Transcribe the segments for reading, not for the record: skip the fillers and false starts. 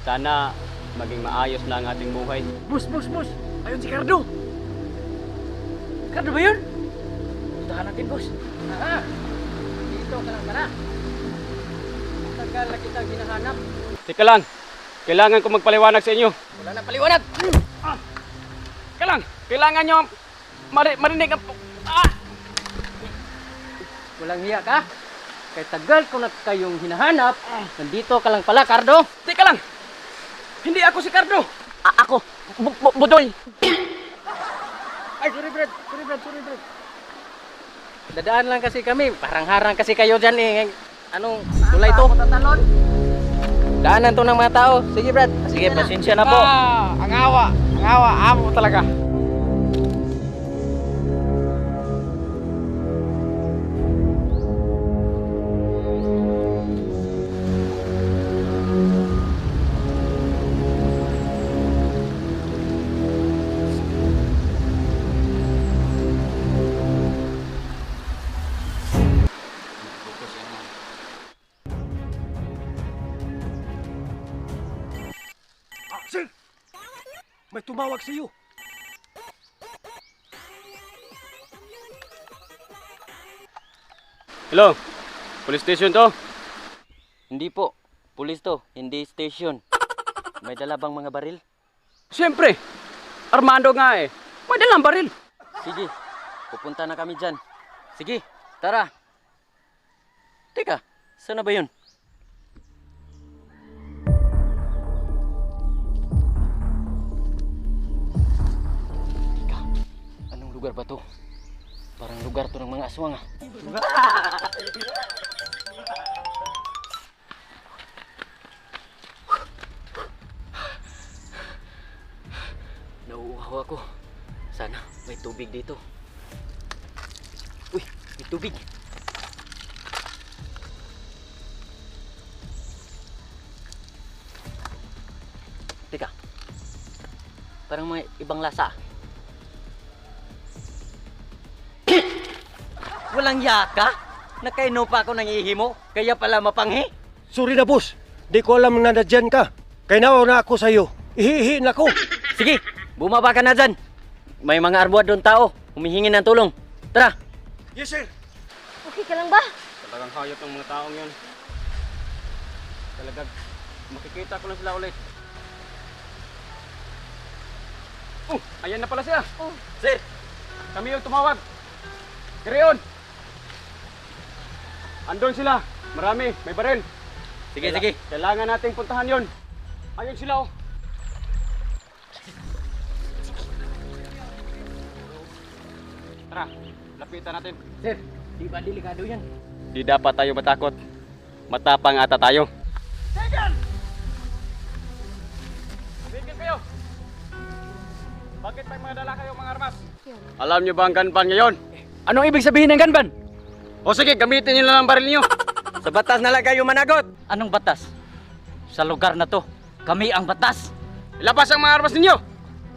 Sana maging maayos na ang ating buhay. Bus! Ayun si Cardo! Cardo ba yun? Puntahan natin, boss. Dito ka lang tara. Tagal na kitang hinahanap. Teka lang, kailangan ko magpaliwanag sa inyo. Wala na paliwanag! Teka lang, kailangan nyo marinig ang... Walang hiya ka? Kaya tagal ko na kayong hinahanap. Nandito ka lang pala, Cardo. Teka lang, hindi ako si Cardo. Ako, Budoy. Ay, sorry, Brad. Dadaan lang kasi kami. Parang harang kasi kayo dyan eh. Anong tulay to? Daanan to ng mga tao. Sige, Brad. Sige, pasensya na po. Ang awa, amo talaga. Sir! May tumawag sa iyo. Hello, police station to? Hindi po. Pulis to. Hindi station. May dala bang mga baril? Siyempre, Armando nga eh. May dalang baril. Sige. Pupunta na kami dyan. Sige. Tara. Teka. Saan na ba yun? Teka. Anong lugar ba to? Parang lugar to ng mga aswang ah. Nauuhaw ako. Sana may tubig dito. Uy, may tubig. Teka. Parang may ibang lasa. Walang yaka? Nakainom pa ako ng ihi mo, kaya pala mapanghi. Sorry na, boss. Di ko alam na nandyan ka. Kaya nauna ako sa iyo. Ihihiin ako. Sige, bumaba ka na dyan. May mga arbuad doon tao, humihingi ng tulong. Tara. Yes, sir. Okay ka lang ba? Talagang hayop ng mga taong yun. Talagang makikita ko na sila ulit. Oh, ayan na pala siya. Oh. Sir, kami yung tumawag. Kirion! Andun sila. Marami. May baril. Sige, sige. Kailangan nating puntahan yon. Ayun sila oh. Tara, lapitan natin. Sir, di ba delikado yan? Di dapat tayo matakot. Matapang ata tayo. Tigil! Tigil kayo! Bakit may mga dala kayo mga armas? Alam niyo ba ang ganban ngayon? Anong ibig sabihin ng ganban? O sige, gamitin niyo lang ang baril niyo. Sa batas na lang kayo managot. Anong batas? Sa lugar na to, kami ang batas. Ilabas ang mga armas ninyo.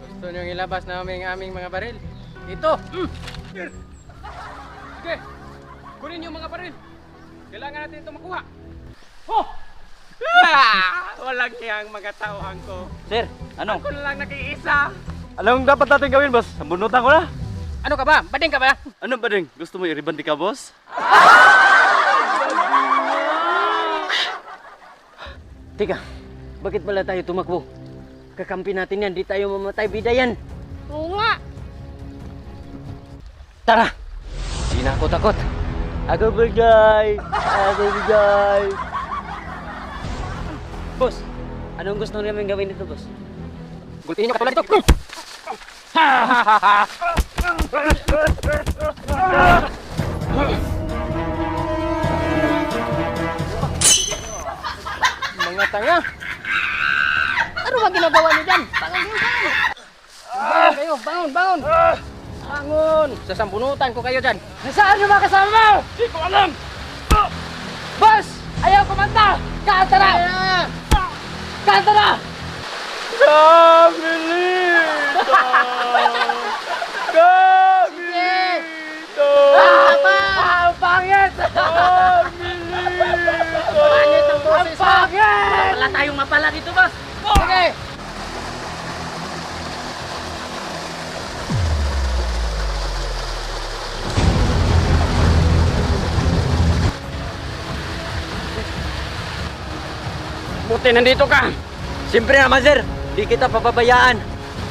Gusto nyo ilabas namin ang aming mga baril? Ito! Sige, kunin niyo mga baril. Kailangan natin ito makuha. Oh! Walang hiyang mga tauhan ko. Sir, ano? Ako na lang nag-iisa. Anong dapat natin gawin, boss? Sambunutan ko na. Ano ka ba? Bading ka ba? Ano ba rin? Gusto mo i-rebandi ka, boss? Teka, bakit pala tayo tumakbo? Kakampi natin yan, di tayo mamatay, bida yan. Oo nga. Tara! Di na ako takot. Ako berjay! Boss, anong gusto namin gawin dito, boss? Gultihin nyo katulad ito! Mga tanga! Ano ba ginagawa niyo dyan? Bangon niyo, bangon. Bangon kayo! Bangon! Bangon! Bangon! Sasambunutan ko kayo dyan! Nasaan yung mga kasama mo? Hindi ko alam. Boss! Ayaw kumanta! Kanta na! Kanta na! Gabrielito! Gabrielito! Ang pangit! Gabrielito! Pangit ang boses! Ang pangit! Wala tayong mapala dito, boss! Sige! Buti nandito ka. Siyempre naman sir, di kita papabayaan.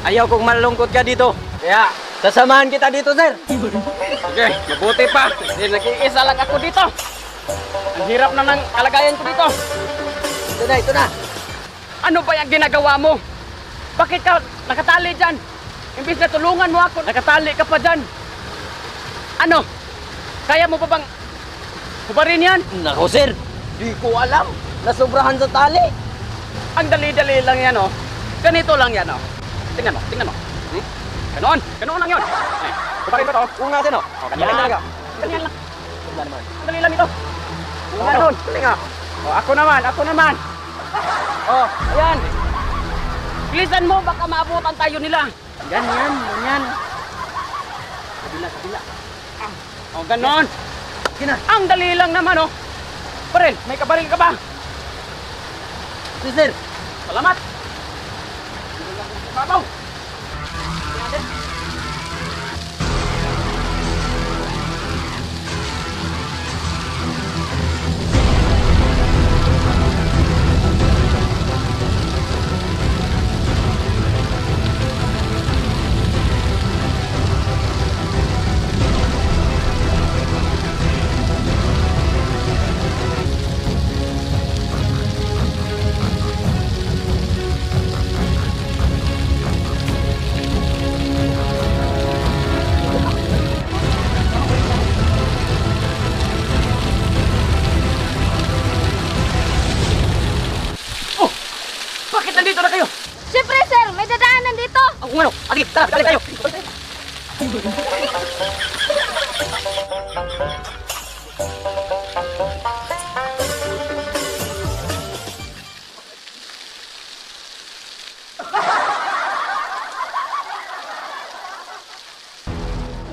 Ayaw kong malungkot ka dito. Kaya, sasamahan kita dito sir. Sige, mabuti pa. Hindi nag-iisa lang ako dito. Ang hirap na ng kalagayan ko dito. Ito na. Ano ba yung ginagawa mo? Bakit ka nakatali dyan? Imbis na tulungan mo ako, nakatali ka pa dyan. Ano? Kaya mo pa bang hubarin yan? Nako sir, di ko alam. Nasobrahan sa tali. Ang dali-dali lang yan, oh. Ganito lang yan, oh. Tingnan mo. Hmm? Ganoon lang yun. Eh, hubarin ko to. Oo nga sir, no? Ganyan lang. Ganyan lang. Ang dali lang ito. Ganon. Tingnan. Oh, ako naman. Oh, ayan. Bilisan mo, baka maabutan tayo nila. Ganyan. Kabila. Oh, ganon. Kina. Ang dali lang naman, oh. Baril, may kabaril ka ba? Sir, Salamat. Babaw. Bakit nandito na kayo? Siyempre, sir! May dadaanan dito! Ako ano? Agi, tara, balik tayo.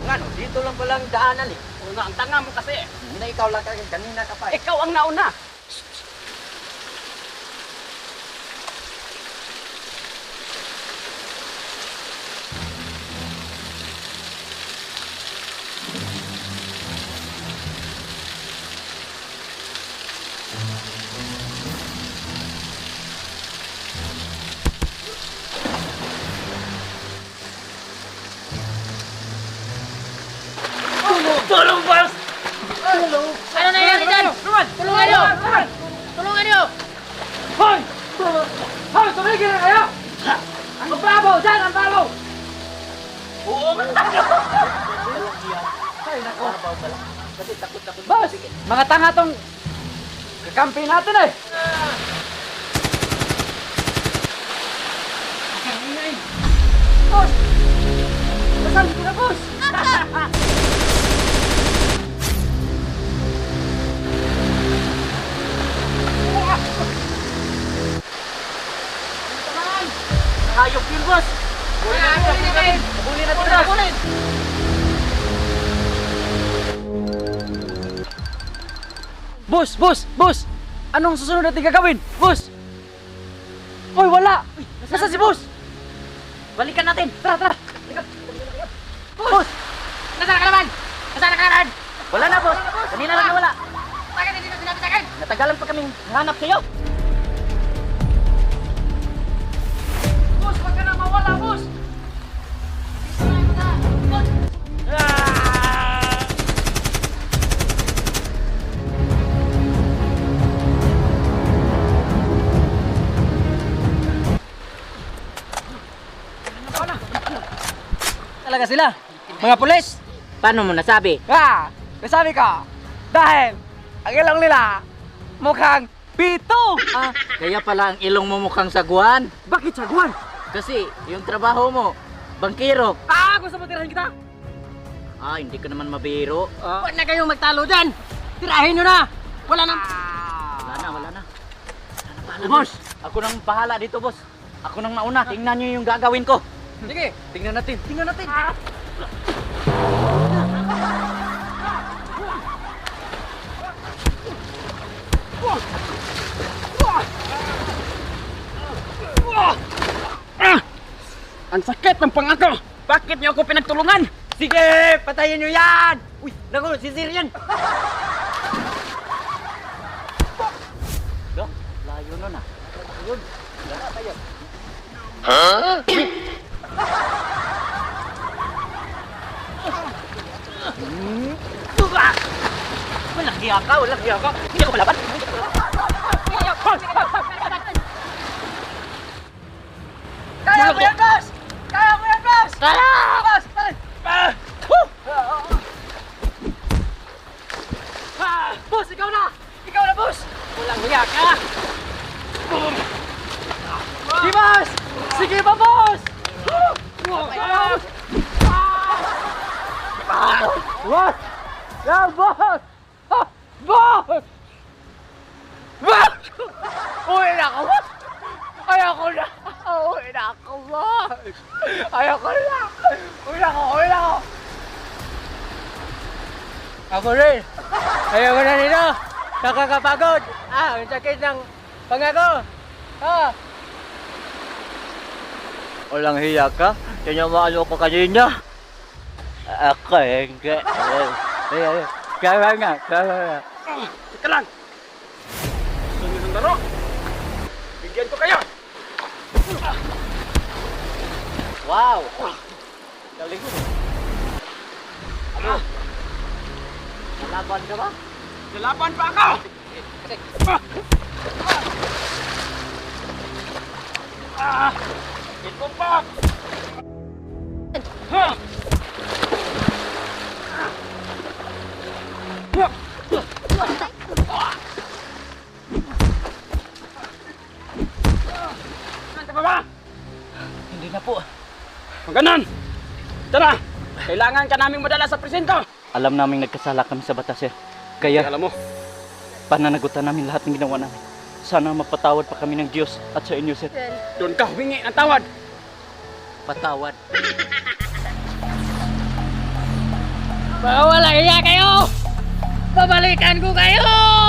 Ano, dito lang palang daanan eh. Oo nga, ang tanga mo kasi. Hindi na ikaw lang kanina ka pa eh. Ikaw ang nauna. Tulong boss! Ano nangyari dyan? Tulungan nyo! Tulungan nyo! Hoy! Hoy, tumigil na kayo! Ang babaw! Diyan, ang babaw! Oo man tayo! Ay, nako. Kasi takot. Boss! Mga tanga tong kakampi natin eh! Boss! Nasaan ko na, boss? Hayop yun boss! Huli natin! Huli! Boss! Anong susunod natin gagawin? Boss! Hoy, wala! Nasaan si boss? Balikan natin! Tara! Boss! Nasaan ka naman? Wala na boss! Kanina lang nawala! Bakit hindi na sinabi sa akin? Natagalan pa kaming hanap sa'yo! Boss, wag ka na mawala, boss! Talaga sila! Mga pulis! Paano mo nasabi? Nasabi ko! Dahil ang ilong nila mukhang pito! Ah, kaya pala ang ilong mo mukhang saguan. Bakit sagwan? Kasi yung trabaho mo, bangkero. Gusto mo tirahin kita? Ah, hindi ka naman mabiro. Huwag na kayong magtalo dyan! Tirahin nyo na! Wala nang... Wala na. Boss! Ako nang bahala dito, boss. Ako nang mauna. Tingnan nyo yung gagawin ko. Sige! Tingnan natin. Ang sakit ng pangako! Bakit niyo ako pinagtulungan? Sige, patayin nyo yan! Uy, naku, si Sir yan! Layo nun ah. Ayun, wala tayo. Walang hiya ka, walang hiya ka. Hindi ako malaban. Kaya mo yan, boss! Kaya mo yan, boss! Kaya! Boss! Boss, ikaw na! Ikaw na, boss! Walang hiya ka! Sige, boss! Sige pa, boss! Boss! Yeah, boss! Boss! Boss! Uwi na ako, boss! Ayoko na! Uwi na ako, boss! Ayoko na! Uwi na ako! Uwi na ako! Ako rin. Ayoko na nito. Nakakapagod. Ang sakit ng pangako. Walang hiya ka? Tinamaan ko kanina. Ako hindi. Kaya nga. Teka lang! Gusto niyo ng laro? Bigyan ko kayo! Wow. Galing mo. Nalaban ka ba? Lalaban pa ako! Ito pa! Nandiyan pa ba? Hindi na po. Kung ganun, tara! Kailangan ka naming madala sa presinto! Alam naming nagkasala kami sa batas, sir. Kaya Alam mo, pananagutan namin lahat ng ginawa namin. Sana mapatawad pa kami ng Diyos at sa inyo, sir. doon ka humingi ng tawad! Patawad. Wala hiya kayo! Babalikan ko kayo!